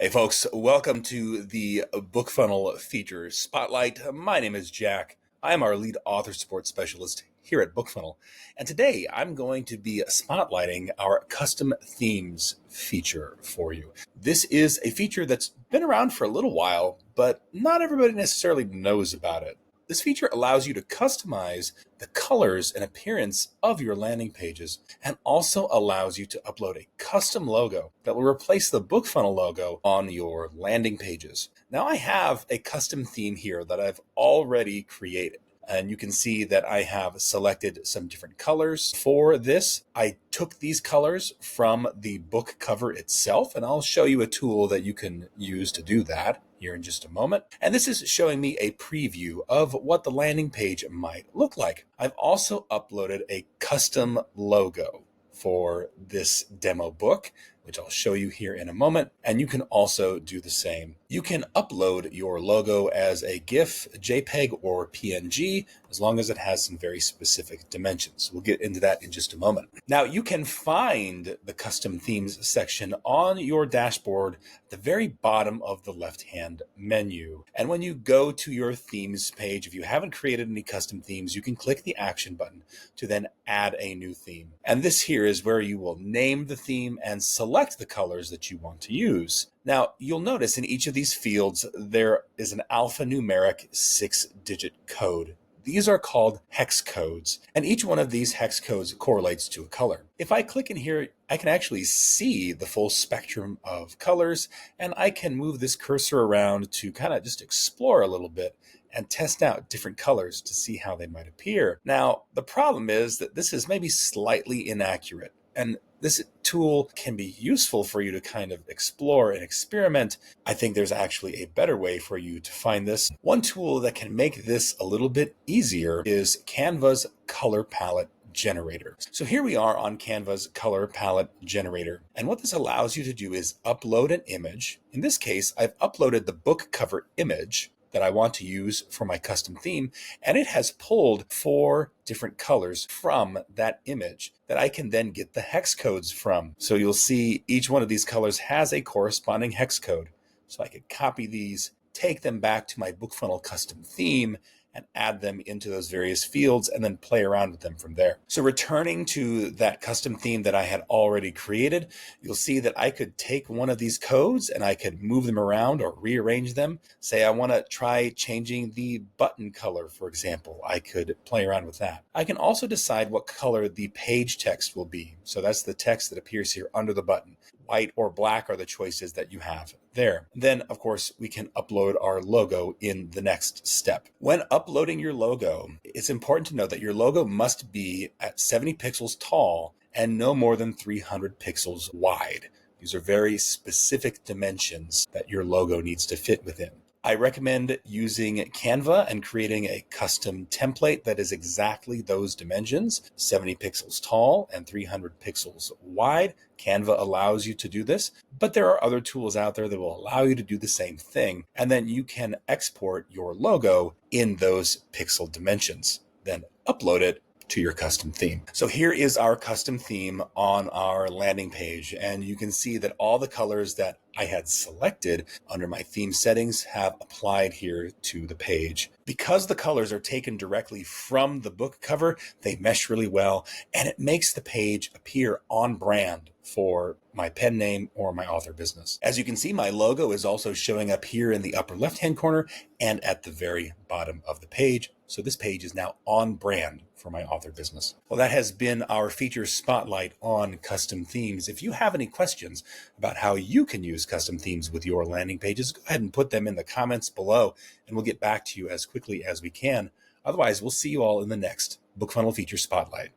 Hey folks, welcome to the BookFunnel Feature Spotlight. My name is Jack. I am our lead author support specialist here at BookFunnel. And today I'm going to be spotlighting our custom themes feature for you. This is a feature that's been around for a little while, but not everybody necessarily knows about it. This feature allows you to customize the colors and appearance of your landing pages and also allows you to upload a custom logo that will replace the BookFunnel logo on your landing pages. Now I have a custom theme here that I've already created. And you can see that I have selected some different colors for this. I took these colors from the book cover itself, and I'll show you a tool that you can use to do that here in just a moment. And this is showing me a preview of what the landing page might look like. I've also uploaded a custom logo for this demo book, which I'll show you here in a moment. And you can also do the same. You can upload your logo as a GIF, JPEG, or PNG, as long as it has some very specific dimensions. We'll get into that in just a moment. Now, you can find the custom themes section on your dashboard at the very bottom of the left-hand menu. And when you go to your themes page, if you haven't created any custom themes, you can click the action button to then add a new theme. And this here is where you will name the theme and select the colors that you want to use. Now, you'll notice in each of these fields, there is an alphanumeric 6-digit code. These are called hex codes, and each one of these hex codes correlates to a color. If I click in here, I can actually see the full spectrum of colors, and I can move this cursor around to kind of just explore a little bit and test out different colors to see how they might appear. Now, the problem is that this is maybe slightly inaccurate, and this tool can be useful for you to kind of explore and experiment. I think there's actually a better way for you to find this. One tool that can make this a little bit easier is Canva's color palette generator. So here we are on Canva's color palette generator. And what this allows you to do is upload an image. In this case, I've uploaded the book cover image that I want to use for my custom theme, and it has pulled 4 different colors from that image that I can then get the hex codes from. So you'll see each one of these colors has a corresponding hex code. So I could copy these, take them back to my BookFunnel custom theme, and add them into those various fields and then play around with them from there. So returning to that custom theme that I had already created, you'll see that I could take one of these codes and I could move them around or rearrange them. Say I want to try changing the button color, for example. I could play around with that. I can also decide what color the page text will be. So that's the text that appears here under the button. White or black are the choices that you have there. Then, of course, we can upload our logo in the next step. When uploading your logo, it's important to note that your logo must be at 70 pixels tall and no more than 300 pixels wide. These are very specific dimensions that your logo needs to fit within. I recommend using Canva and creating a custom template that is exactly those dimensions, 70 pixels tall and 300 pixels wide. Canva allows you to do this, but there are other tools out there that will allow you to do the same thing. And then you can export your logo in those pixel dimensions, then upload it to your custom theme. So here is our custom theme on our landing page, and you can see that all the colors that I had selected under my theme settings have applied here to the page. Because the colors are taken directly from the book cover, they mesh really well, and it makes the page appear on brand for my pen name or my author business. As you can see, my logo is also showing up here in the upper left-hand corner and at the very bottom of the page. So this page is now on brand for my author business. Well, that has been our feature spotlight on custom themes. If you have any questions about how you can use custom themes with your landing pages, go ahead and put them in the comments below, and we'll get back to you as quickly as we can. Otherwise, we'll see you all in the next BookFunnel Feature Spotlight.